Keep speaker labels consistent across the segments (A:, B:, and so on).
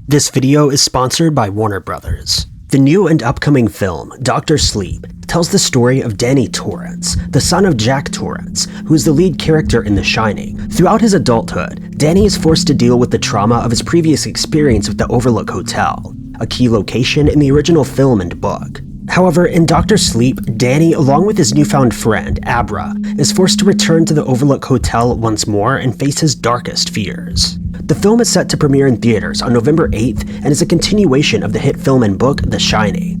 A: This video is sponsored by Warner Brothers. The new and upcoming film, Dr. Sleep, tells the story of Danny Torrance, the son of Jack Torrance, who is the lead character in The Shining. Throughout his adulthood, Danny is forced to deal with the trauma of his previous experience with the Overlook Hotel, a key location in the original film and book. However, in Dr. Sleep, Danny, along with his newfound friend, Abra, is forced to return to the Overlook Hotel once more and face his darkest fears. The film is set to premiere in theaters on November 8th and is a continuation of the hit film and book, The Shining.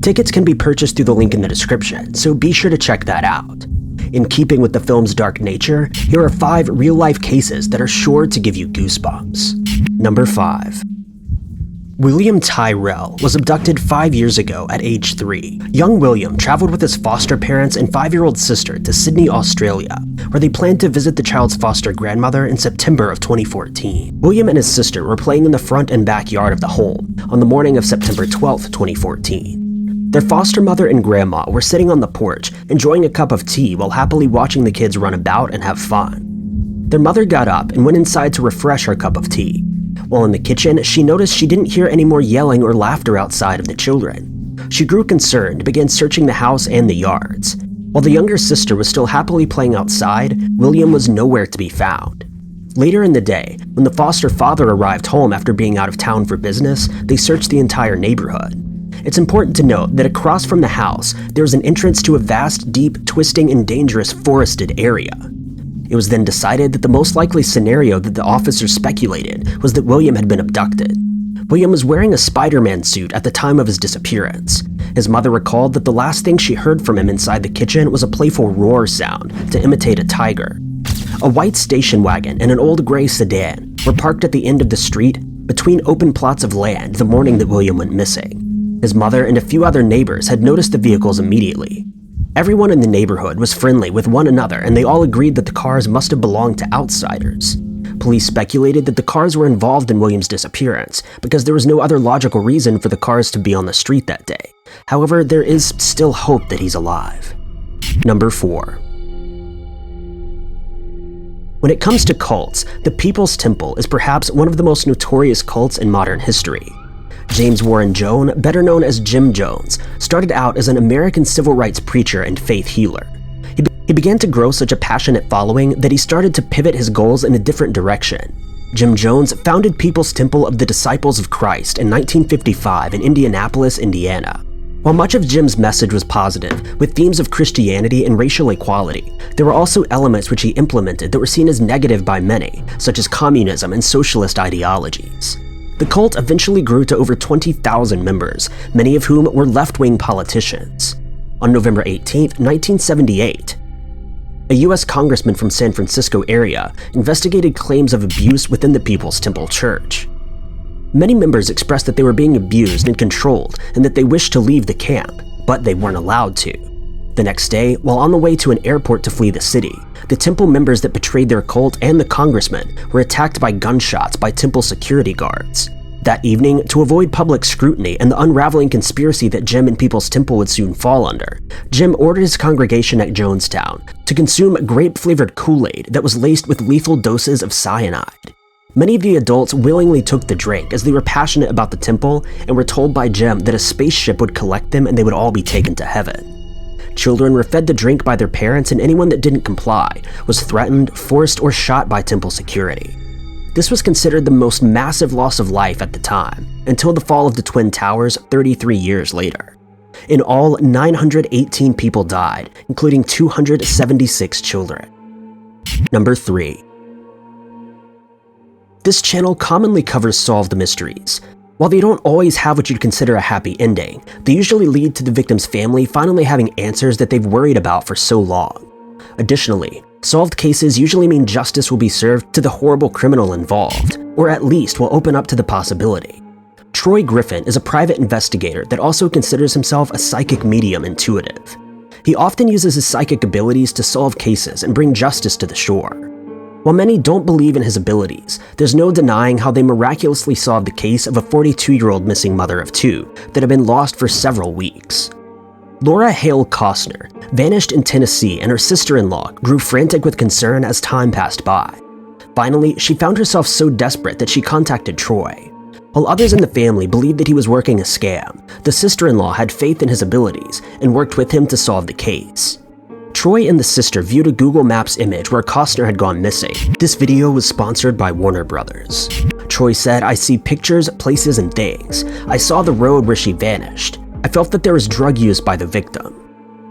A: Tickets can be purchased through the link in the description, so be sure to check that out. In keeping with the film's dark nature, here are 5 real-life cases that are sure to give you goosebumps. Number 5. William Tyrell was abducted 5 years ago at age 3. Young William traveled with his foster parents and 5-year-old sister to Sydney, Australia, where they planned to visit the child's foster grandmother in September of 2014. William and his sister were playing in the front and backyard of the home on the morning of September 12, 2014. Their foster mother and grandma were sitting on the porch, enjoying a cup of tea while happily watching the kids run about and have fun. Their mother got up and went inside to refresh her cup of tea. While in the kitchen, she noticed she didn't hear any more yelling or laughter outside of the children. She grew concerned and began searching the house and the yards. While the younger sister was still happily playing outside, William was nowhere to be found. Later in the day, when the foster father arrived home after being out of town for business, they searched the entire neighborhood. It's important to note that across from the house, there was an entrance to a vast, deep, twisting, and dangerous forested area. It was then decided that the most likely scenario that the officers speculated was that William had been abducted. William was wearing a Spider-Man suit at the time of his disappearance. His mother recalled that the last thing she heard from him inside the kitchen was a playful roar sound to imitate a tiger. A white station wagon and an old gray sedan were parked at the end of the street between open plots of land the morning that William went missing. His mother and a few other neighbors had noticed the vehicles immediately. Everyone in the neighborhood was friendly with one another, and they all agreed that the cars must have belonged to outsiders. Police speculated that the cars were involved in William's disappearance because there was no other logical reason for the cars to be on the street that day. However, there is still hope that he's alive. Number 4. When it comes to cults, the People's Temple is perhaps one of the most notorious cults in modern history. James Warren Jones, better known as Jim Jones, started out as an American civil rights preacher and faith healer. He began to grow such a passionate following that he started to pivot his goals in a different direction. Jim Jones founded People's Temple of the Disciples of Christ in 1955 in Indianapolis, Indiana. While much of Jim's message was positive, with themes of Christianity and racial equality, there were also elements which he implemented that were seen as negative by many, such as communism and socialist ideologies. The cult eventually grew to over 20,000 members, many of whom were left-wing politicians. On November 18, 1978, a U.S. congressman from San Francisco area investigated claims of abuse within the People's Temple Church. Many members expressed that they were being abused and controlled and that they wished to leave the camp, but they weren't allowed to. The next day, while on the way to an airport to flee the city, the temple members that betrayed their cult and the congressman were attacked by gunshots by temple security guards. That evening, to avoid public scrutiny and the unraveling conspiracy that Jim and People's Temple would soon fall under, Jim ordered his congregation at Jonestown to consume grape-flavored Kool-Aid that was laced with lethal doses of cyanide. Many of the adults willingly took the drink as they were passionate about the temple and were told by Jim that a spaceship would collect them and they would all be taken to heaven. Children were fed the drink by their parents, and anyone that didn't comply was threatened, forced, or shot by temple security. This was considered the most massive loss of life at the time, until the fall of the Twin Towers 33 years later. In all, 918 people died, including 276 children. Number 3. This channel commonly covers solved mysteries. While they don't always have what you'd consider a happy ending, they usually lead to the victim's family finally having answers that they've worried about for so long. Additionally, solved cases usually mean justice will be served to the horrible criminal involved, or at least will open up to the possibility. Troy Griffin is a private investigator that also considers himself a psychic medium intuitive. He often uses his psychic abilities to solve cases and bring justice to the shore. While many don't believe in his abilities, there's no denying how they miraculously solved the case of a 42-year-old missing mother of 2 that had been lost for several weeks. Laura Hale Costner vanished in Tennessee, and her sister-in-law grew frantic with concern as time passed by. Finally, she found herself so desperate that she contacted Troy. While others in the family believed that he was working a scam, the sister-in-law had faith in his abilities and worked with him to solve the case. Troy and the sister viewed a Google Maps image where Costner had gone missing. This video was sponsored by Warner Brothers. Troy said, "I see pictures, places, and things. I saw the road where she vanished. I felt that there was drug use by the victim."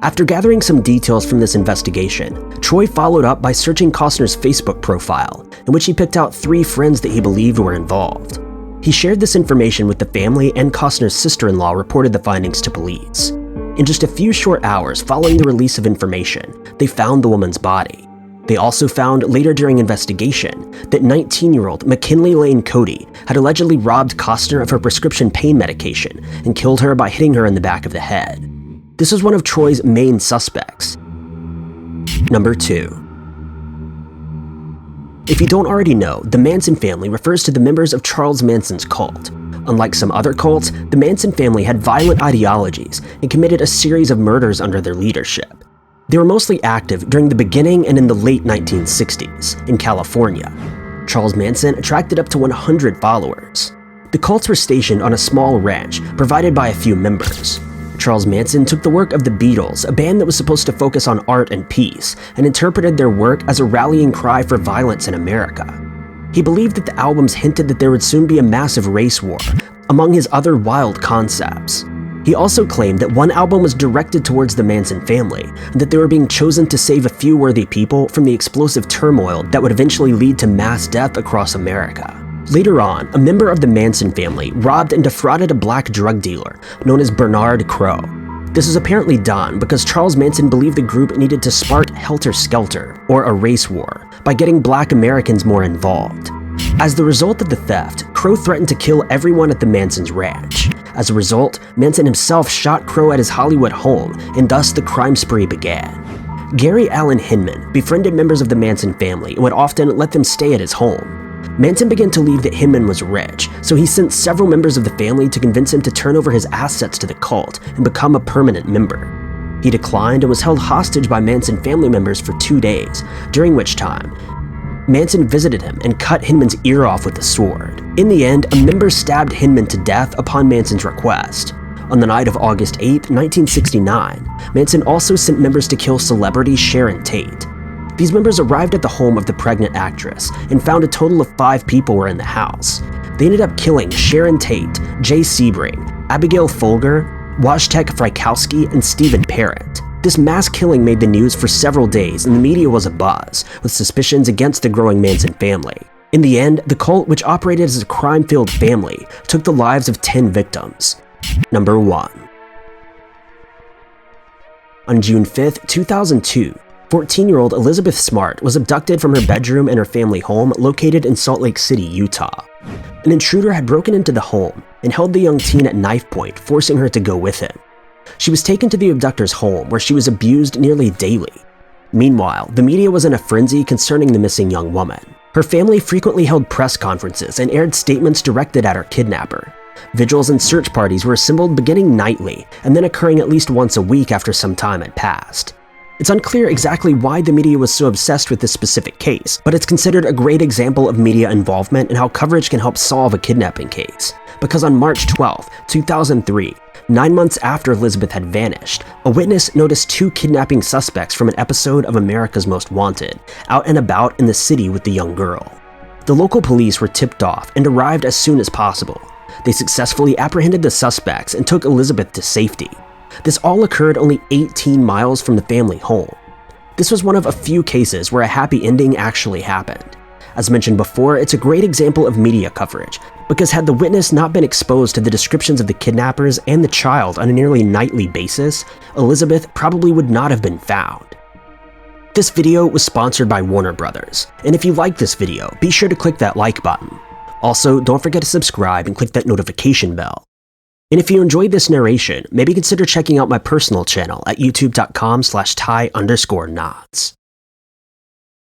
A: After gathering some details from this investigation, Troy followed up by searching Costner's Facebook profile, in which he picked out 3 friends that he believed were involved. He shared this information with the family, and Costner's sister-in-law reported the findings to police. In just a few short hours following the release of information, they found the woman's body. They also found later during investigation that 19-year-old McKinley Lane Cody had allegedly robbed Costner of her prescription pain medication and killed her by hitting her in the back of the head. This was one of Troy's main suspects. Number 2. If you don't already know, the Manson family refers to the members of Charles Manson's cult. Unlike some other cults, the Manson family had violent ideologies and committed a series of murders under their leadership. They were mostly active during the beginning and in the late 1960s in California. Charles Manson attracted up to 100 followers. The cults were stationed on a small ranch provided by a few members. Charles Manson took the work of the Beatles, a band that was supposed to focus on art and peace, and interpreted their work as a rallying cry for violence in America. He believed that the albums hinted that there would soon be a massive race war, among his other wild concepts. He also claimed that one album was directed towards the Manson family, and that they were being chosen to save a few worthy people from the explosive turmoil that would eventually lead to mass death across America. Later on, a member of the Manson family robbed and defrauded a black drug dealer known as Bernard Crow. This was apparently done because Charles Manson believed the group needed to spark helter-skelter, or a race war, by getting black Americans more involved. As the result of the theft, Crow threatened to kill everyone at the Manson's ranch. As a result, Manson himself shot Crow at his Hollywood home, and thus the crime spree began. Gary Allen Hinman befriended members of the Manson family and would often let them stay at his home. Manson began to believe that Hinman was rich, so he sent several members of the family to convince him to turn over his assets to the cult and become a permanent member. He declined and was held hostage by Manson family members for 2 days, during which time Manson visited him and cut Hinman's ear off with a sword. In the end, a member stabbed Hinman to death upon Manson's request. On the night of August 8, 1969, Manson also sent members to kill celebrity Sharon Tate. These members arrived at the home of the pregnant actress and found a total of 5 people were in the house. They ended up killing Sharon Tate, Jay Sebring, Abigail Folger, Wojtek Frykowski, and Stephen Parent. This mass killing made the news for several days, and the media was abuzz, with suspicions against the growing Manson family. In the end, the cult, which operated as a crime-filled family, took the lives of 10 victims. Number 1. On June 5, 2002, 14-year-old Elizabeth Smart was abducted from her bedroom in her family home located in Salt Lake City, Utah. An intruder had broken into the home and held the young teen at knife point, forcing her to go with him. She was taken to the abductor's home, where she was abused nearly daily. Meanwhile, the media was in a frenzy concerning the missing young woman. Her family frequently held press conferences and aired statements directed at her kidnapper. Vigils and search parties were assembled beginning nightly and then occurring at least once a week after some time had passed. It's unclear exactly why the media was so obsessed with this specific case, but it's considered a great example of media involvement and how coverage can help solve a kidnapping case. Because on March 12, 2003, 9 months after Elizabeth had vanished, a witness noticed 2 kidnapping suspects from an episode of America's Most Wanted out and about in the city with the young girl. The local police were tipped off and arrived as soon as possible. They successfully apprehended the suspects and took Elizabeth to safety. This all occurred only 18 miles from the family home. This was one of a few cases where a happy ending actually happened. As mentioned before, it's a great example of media coverage, because had the witness not been exposed to the descriptions of the kidnappers and the child on a nearly nightly basis, Elizabeth probably would not have been found. This video was sponsored by Warner Brothers, and if you like this video, be sure to click that like button. Also, don't forget to subscribe and click that notification bell. And if you enjoyed this narration, maybe consider checking out my personal channel at youtube.com/Ty_Knots.